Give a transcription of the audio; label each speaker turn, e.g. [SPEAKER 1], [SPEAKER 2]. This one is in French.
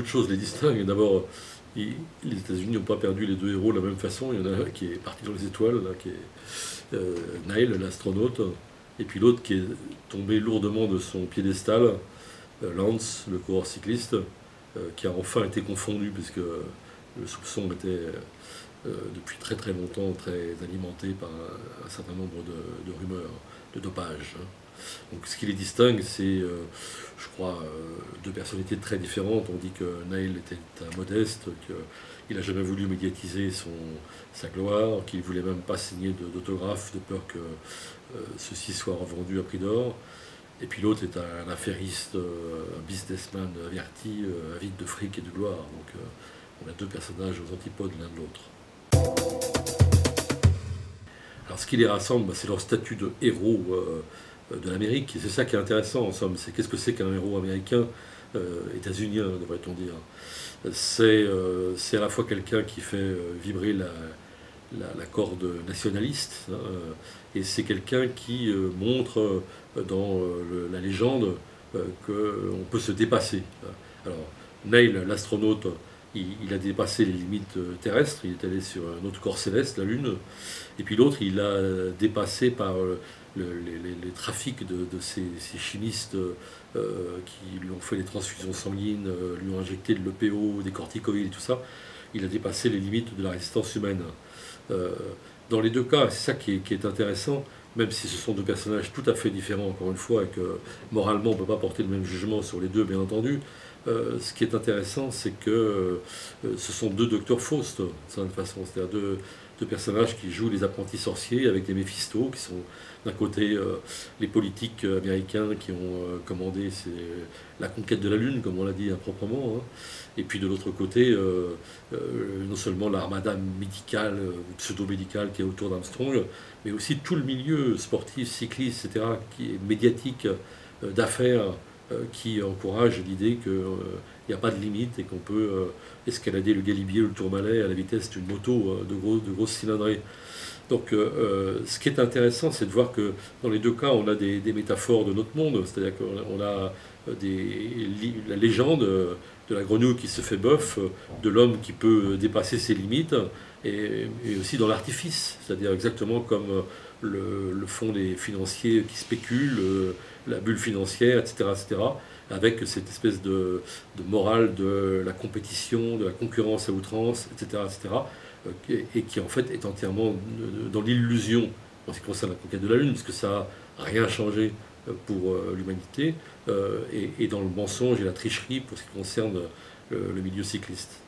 [SPEAKER 1] de choses les distinguent. D'abord, les États-Unis n'ont pas perdu les deux héros de la même façon. Il y en a un qui est parti dans les étoiles, là, qui est Neil, l'astronaute, et puis l'autre qui est tombé lourdement de son piédestal, Lance, le coureur cycliste, qui a enfin été confondu, puisque le soupçon était depuis très très longtemps très alimenté par un certain nombre de rumeurs de dopage. Donc ce qui les distingue, c'est, je crois, deux personnalités très différentes. On dit que Neil était un modeste, qu'il n'a jamais voulu médiatiser sa gloire, qu'il ne voulait même pas signer d'autographe de peur que ceci soit revendu à prix d'or. Et puis l'autre est un affairiste, un businessman averti, avide de fric et de gloire. Donc on a deux personnages aux antipodes l'un de l'autre. Alors ce qui les rassemble, c'est leur statut de héros de l'Amérique, et c'est ça qui est intéressant en somme. C'est qu'est-ce que c'est qu'un héros américain, états-unien devrait-on dire. C'est à la fois quelqu'un qui fait vibrer la corde nationaliste, hein, et c'est quelqu'un qui montre dans la légende qu'on peut se dépasser. Alors Neil, l'astronaute, il a dépassé les limites terrestres, il est allé sur un autre corps céleste, la Lune, et puis l'autre, il a dépassé par les trafics de ces chimistes qui lui ont fait des transfusions sanguines, lui ont injecté de l'EPO, des corticoïdes et tout ça. Il a dépassé les limites de la résistance humaine. Dans les deux cas, c'est ça qui est intéressant, même si ce sont deux personnages tout à fait différents, encore une fois, et que moralement on ne peut pas porter le même jugement sur les deux, bien entendu. Ce qui est intéressant, c'est que ce sont deux docteurs Faust, d'une certaine façon, c'est-à-dire deux personnages qui jouent les apprentis sorciers avec des Méphistos, qui sont d'un côté les politiques américains qui ont commandé la conquête de la Lune, comme on l'a dit improprement, hein, et puis de l'autre côté, non seulement l'armada médicale ou pseudo-médicale qui est autour d'Armstrong, mais aussi tout le milieu sportif, cycliste, etc., qui est médiatique, d'affaires, qui encourage l'idée qu'il n'y a pas de limite et qu'on peut escalader le Galibier ou le Tourmalet à la vitesse d'une moto de grosse cylindrée. Donc ce qui est intéressant, c'est de voir que dans les deux cas, on a des métaphores de notre monde, c'est-à-dire qu'on a la légende de la grenouille qui se fait bœuf, de l'homme qui peut dépasser ses limites, et aussi dans l'artifice, c'est-à-dire exactement comme le font les financiers qui spéculent, la bulle financière, etc., etc., avec cette espèce de morale de la compétition, de la concurrence à outrance, etc., etc., et qui en fait est entièrement dans l'illusion en ce qui concerne la conquête de la Lune, puisque ça n'a rien changé pour l'humanité, et dans le mensonge et la tricherie pour ce qui concerne le milieu cycliste.